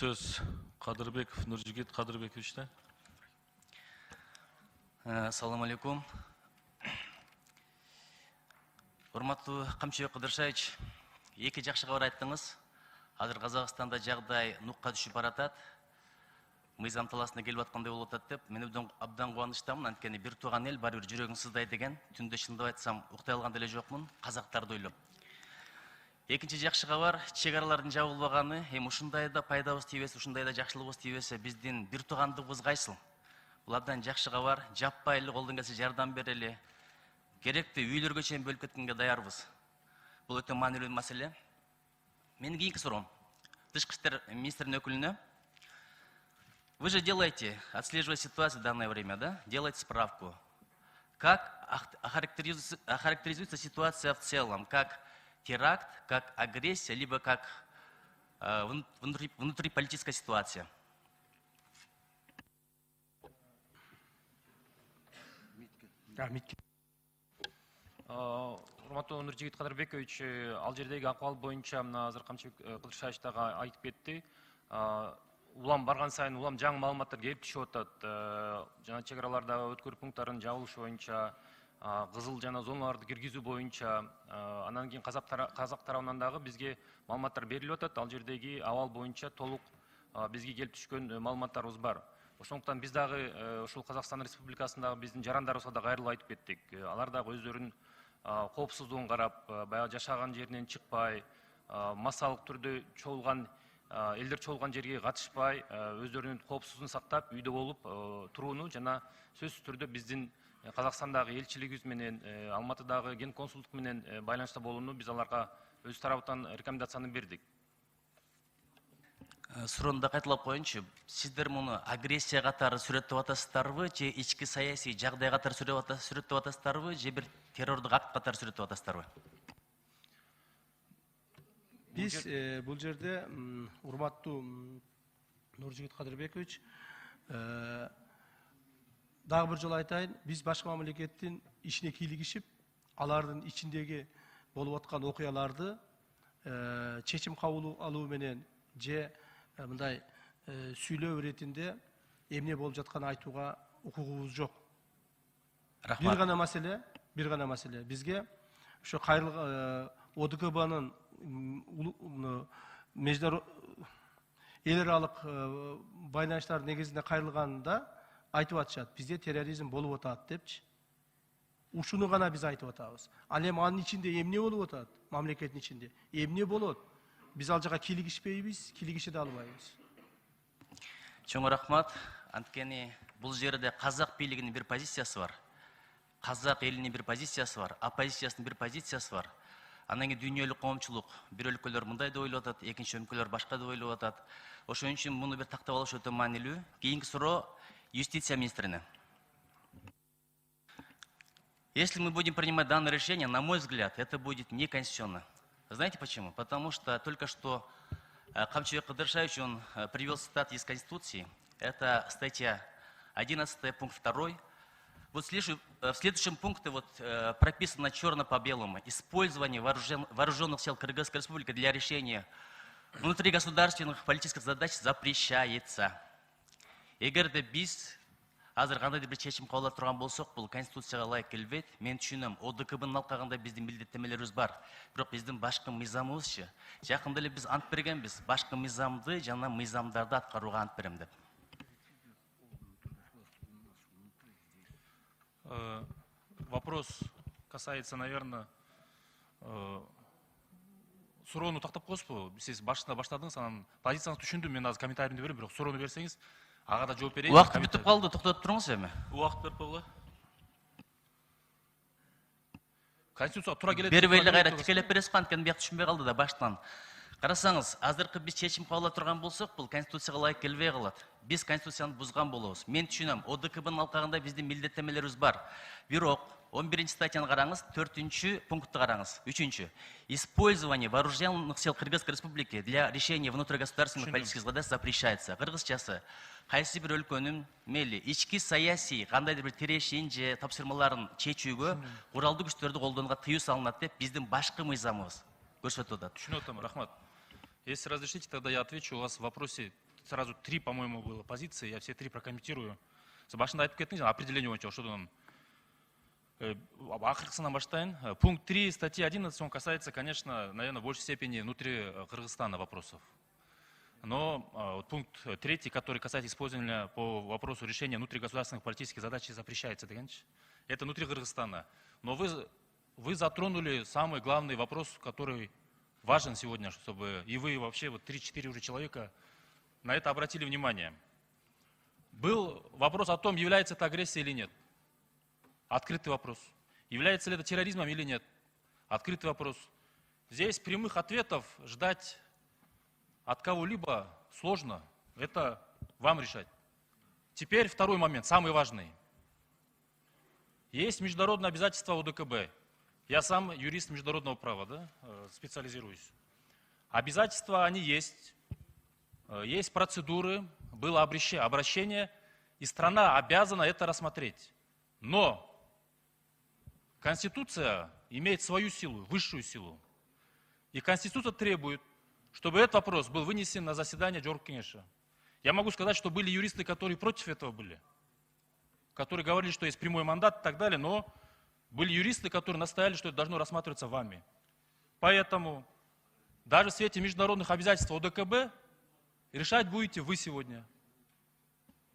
Söz Kadırбеков Нұржігіт Kadırбековичте. Assalamu alaikum. Урматтуу Камчыбек Кыдыршевич, эки жакшы кабар айттыңыз. Азыр Казакстанда жагдай нукка түшүп баратат. Мыйзам таласына келип аткандай болуп атат деп, мен абдан кубанычтамын. Анткени бир тууган эл баары бир жүрөгүң сыздайт деген. Түндө чындап айтсам, уктай алган деле жокмун. Казактарды ойлоп. Экинчи жакшы кабар, чек аралардын жабылбаганы, эми ушундай да пайдабыз тийбесе, ушундай да жакшылыгыбыз тийбесе, биздин бир туугандыгыбыз кайсыл? Бул абдан жакшы кабар. Жаппай эле колдон келсе жардам берели. Керекти үйлөргө чейин бөлүп кеткенге даярбыз. Бул өтө маанилүү маселе. Менин кийинки суроом тышкы иштер министринин өкүлүнө. Вы же делаете, отслеживая ситуацию в данное время, да? Делаете справку. Как охарактеризуется ситуация в целом? Как теракт, как агрессия, либо как внутриполитическая ситуация? Урматтуу Нұржігіт Қадырбекович, ал жердегі акыбал боюнча мына азыр Камчыбек Кыдыршевич дагы айтып кетти. Улам барган сайын улам жаңы маалыматтар келип түшүп атат. Жана чек аралардагы өткөрүү пункттарынын жабылышы боюнча, кызыл жана зоналарды киргизүү боюнча, анан кийин казак тарабынан дагы бизге маалыматтар берилип атат. Ал жердеги абал боюнча толук бизге келип түшкөн маалыматтарыбыз бар. Ошондуктан биз дагы ушул Казакстан Республикасындагы биздин жарандарыбызга да кайрылып айтып кеттик. Алар дагы өздөрүнүн коопсуздугун карап, баягы жашаган жеринен чыкпай, массалык түрдө чогулган элдер чогулган жерге катышпай, өздөрүнүн коопсуздугун сактап, үйдө болуп турууну жана сөзсүз түрдө биздин Казакстандагы элчилигибиз менен, Алматыдагы ген консулдук менен байланышта болууну биз аларга өз тарабынан рекомендацияны бердик. Суроону да кайталап коеюнчу. Сиздер муну агрессия катары сүрөттөп атасыздарбы, же ички саясий жагдай катары сүрөттөп атасыздарбы, же бир террордук акт катары сүрөттөп атасыздарбы? Биз бул жерде урматтуу Нұржігіт Қадырбекович, дагы бир жолу айтайын, биз башка мамлекеттин ишине кийлигишип, алардын ичиндеги болуп аткан окуяларды чечим кабыл алуу менен же мындай сүйлөө иретинде эмне болуп жатканын айтууга укугубуз жок. Рахмат. Бир гана маселе. Бизге ошо кайрылган ОДКБнын эл аралык байланыштар негизинде кайрылганында айтып атышат. Бизде терроризм болуп атат депчи. Ушуну гана биз айтып атабыз. Ал эми анын ичинде эмне болуп атат? Мамлекеттин ичинде эмне болот? Биз ал жака кийлигишпейбиз, кийлигише да албайбыз. Чоң рахмат. Анткени бул жерде казак бийлигинин бир позициясы бар. Казак элинин бир позициясы бар, оппозициясынын бир позициясы бар. Анан кийин дүйнөлүк коомчулук бир өлкөлөр мындай деп ойлоп атат, экинчи өлкөлөр башка деп ойлоп атат. Ошон үчүн муну бир тактап алыш өтө маанилүү. Кийинки суроо юстиция министрине. Если мы будем принимать данное решение, на мой взгляд, это будет неконституционно. Знаете почему? Потому что только что Камчыбек Кыдыршевич, он привел цитат из Конституции. Это статья 11, пункт 2. Вот в следующем пункте прописано черно по белому. Использование вооруженных сил Кыргызской Республики для решения внутригосударственных политических задач запрещается. Эгер де биз азыр кандайдыр бир чечим кабыл алып турган болсок, бул конституцияга ылайык келбейт. Мен түшүнөм, ОДКБнын алкагында биздин милдеттенмелерибиз бар. Бирок биздин башкы мыйзамыбызчы. Жакында эле биз ант бергенбиз, башкы мыйзамды жана мыйзамдарды аткарууга ант берем деп. Вопрос касается, наверное, суроону тактап коесузбу? Сиз башында баштадыңыз, анан позицияңызды түшүндүм, мен азыр комментарийимди берем, бирок суроону берсеңиз, ага да жооп берейин. Убакыт бүтүп калды, токтотуп туруңуз эми. Убакыт берип койгула. Конституцияга туура келет. Берип эле кайра тикелеп бересизби, анткени бияк түшүнбөй калды да баштан. Карасаңыз, азыркы биз чечим кабыл алып турган болсок, бул конституцияга ылайык келбей калат. Биз конституцияны бузган болобуз. Мен түшүнөм, ОДКБнын алкагында биздин милдеттенмелерибиз бар. Бирок 11 статьяны караңыз, 4 пунктты караңыз. 3. Использование вооруженных сил Кыргызской Республики для решения внутригосударственных политических задач запрещается. Кыргызчасы, кайсы бир өлкөнүн мели ички саясий кандайдыр бир тирешин же тапшырмаларын чечүүгө куралдуу күчтөрдү колдонууга тыюу салынат деп биздин башкы мыйзамыбыз көрсөтүп атат. Түшүнүп атам, рахмат. Если разрешите, тогда я отвечу. У вас в вопросе сразу 3, по-моему, было позиции, я все 3 прокомментирую. Башында айтып кеттіңіз, определение бойынша ошодон акыркысынан баштайын. Пункт 3 статьи 11, он касается, конечно, наверное, в большей степени внутри Кыргызстана вопросов. Но пункт 3, который касается использования по вопросу решения внутригосударственных политических задач, запрещается. Это внутри Кыргызстана. Но вы затронули самый главный вопрос, который важен сегодня, чтобы и вы вообще, вот 3-4 уже человека на это обратили внимание. Был вопрос о том, является это агрессией или нет. Открытый вопрос. Является ли это терроризмом или нет. Открытый вопрос. Здесь прямых ответов ждать от кого-либо сложно. Это вам решать. Теперь второй момент, самый важный. Есть международные обязательства ОДКБ. Я сам юрист международного права, да, специализируюсь. Обязательства, они есть. Есть процедуры, было обращение, и страна обязана это рассмотреть. Но Конституция имеет свою силу, высшую силу. И Конституция требует, чтобы этот вопрос был вынесен на заседание Жогорку Кеңеша. Я могу сказать, что были юристы, которые против этого были, которые говорили, что есть прямой мандат и так далее, но были юристы, которые настояли, что это должно рассматриваться вами. Поэтому даже в свете международных обязательств ОДКБ решать будете вы сегодня.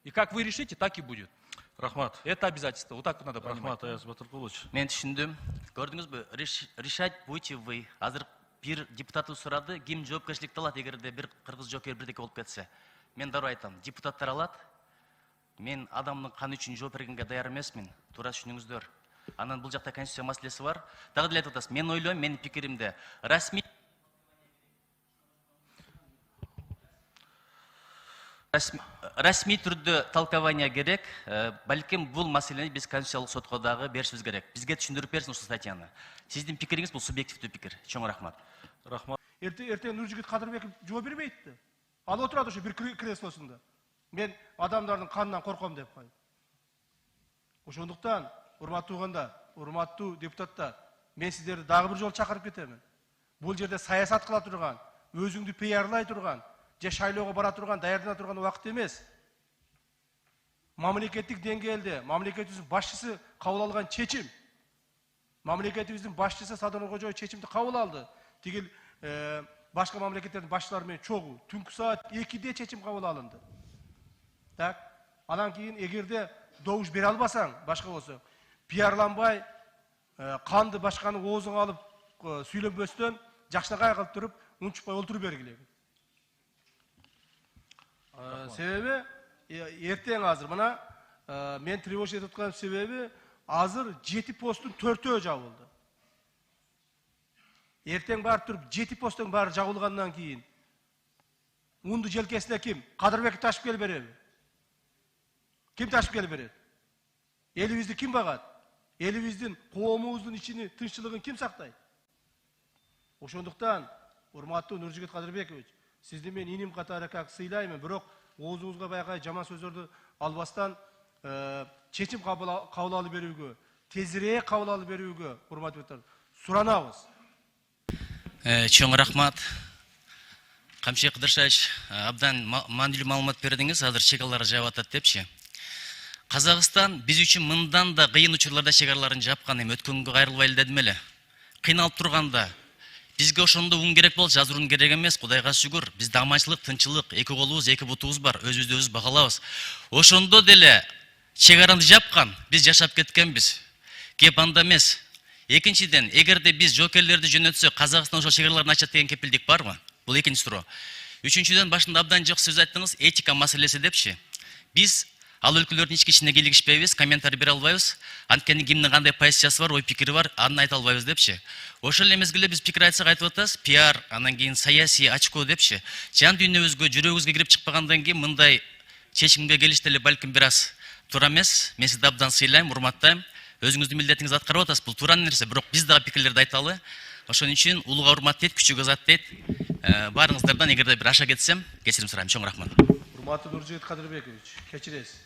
И как вы решите, так и будет. Рахмат. Это обязательство. Вот так вот надо понимать. Рахмат Аяз Батыркулович. Мен түшүндүм. Көрдүңүз бу? Решать будете вы. Азыр бир депутат сурады, ким жоопкерчиликти алат эгерде бир кыргыз жокер бирдеке болуп кетсе. Мен дароо айтам, депутаттар алат. Мен адамдын каны үчүн жооп бергенге даяр эмесмин. Туура түшүнүңүздөр. Анан бул жакта конституция маселеси бар. Дагы деле айтып атасыз. Мен ойлойм, менин пикиримде расмий түрдө толкование керек. Балким бул маселени биз конституциялык сотко дагы беришибиз керек. Бизге түшүндүрүп берсин ушул статьяны. Сиздин пикириңиз бул субъективдүү пикир. Чоң рахмат. Рахмат. Эртең Нуржигит Кадырбеков жооп бербейт. Ал отурат ошо бир креслосунда. Мен адамдардын канынан корком деп коет. Ошондуктан, урматтуу туугандар, урматтуу депутаттар, мен сиздерди дагы бир жолу чакырып кетемин. Бул жерде саясат кыла турган, өзүңдү пиарлай турган, же шайлоого бара турган, даярдана турган убакыт эмес. Мамлекеттик деңгээлде мамлекетибиздин башчысы кабыл алган чечим. Мамлекетибиздин башчысы Садыр Кожоев чечимди кабыл алды. Тигил башка мамлекеттердин башчылары менен чогуу түнкү саат 2-де чечим кабыл алынды. Так, анан кийин эгерде добуш бере албасаң, башка болсо, пиарланбай, канды башканын оозуңа алып сүйлөнбөстөн, жакшынакай кылып туруп, унчукпай олтуруп бергиле. Себеби эртең азыр мына мен тревожить этип аткан себеби азыр 7 посттун 4-өө жабылды. Эртең барып туруп 7 посттун баары жабылгандан кийин унду желкесине ким? Кадырбек ташып келип береби? Ким ташып келип берет? Элибизди ким багат? Элибиздин, коомубуздун ичини, тынччылыгын ким сактайт? Ошондуктан, урматтуу Нуржигит Кадырбекович, сизди мен иним катары как сыйлайм, бирок оозуңузга баягы жаман сөздөрдү албастан чечим кабыл алып берүүгө, тезирээк кабыл алып берүүгө, урматтуу депутаттар, суранабыз. Чоң рахмат. Камчы Кыдыршевич, абдан маанилүү маалымат бердиңиз, азыр чегалар жаап атат депчи. Казакстан биз үчүн мындан да кыйын учурларда чегараларын жапкан, эми өткөнгө кайрылбайлы дедим эле. Кыйналып турганда бизге ошондо ун керек болчу, азыр ун керек эмес, Кудайга шүгүр. Бизде аманчылык, тынччылык, эки колубуз, эки бутубуз бар, өзүбүздү өзүбүз багалабыз. Ошондо деле чегараны жапкан, биз жашап кеткенбиз. Кеп анда эмес. Экинчиден, эгерде биз жоокерлерди жөнөтсөк, Казакстан ошол чегараларын ачат деген кепилдик барбы? Бул экинчи суроо. Үчүнчүдөн, башында абдан жок сөз айттыңыз, этика маселеси депчи. Биз ал өлкөлөрдүн ички ишине кийлигишпейбиз, комментарий бере албайбыз. Анткени кимдин кандай позициясы бар, ой пикири бар, аны айта албайбыз депчи. Ошол эле мезгилде биз пикир айтсак айтып атабыз, пиар, анан кийин саясий очко депчи. Жан дүйнөбүзгө, жүрөгүбүзгө кирип чыкпагандан кийин мындай чечимге келиш деле балким бир аз туура эмес. Мен сизди абдан сыйлайм, урматтайм. Өзүңүздүн милдетиңизди аткарып атасыз. Бул туура нерсе, бирок биз дагы пикирлерди айталы. Ошон үчүн улууга урмат дейт, күчүгө зат дейт. Баарыңыздардан эгерде бир аша кетсем, кечирим сурайм. Чоң рахмат. Урматтуу Нуржигит Кадырбекович, кечиресиз.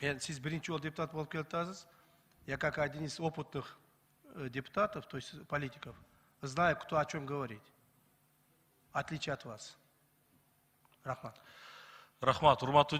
Мен сиз биринчи жолу депутат болуп келатасыз. Я как один из опытных депутатов, то есть политиков, знаю, кто о чем говорит. В отличие от вас. Рахмат. Рахмат, урматтуу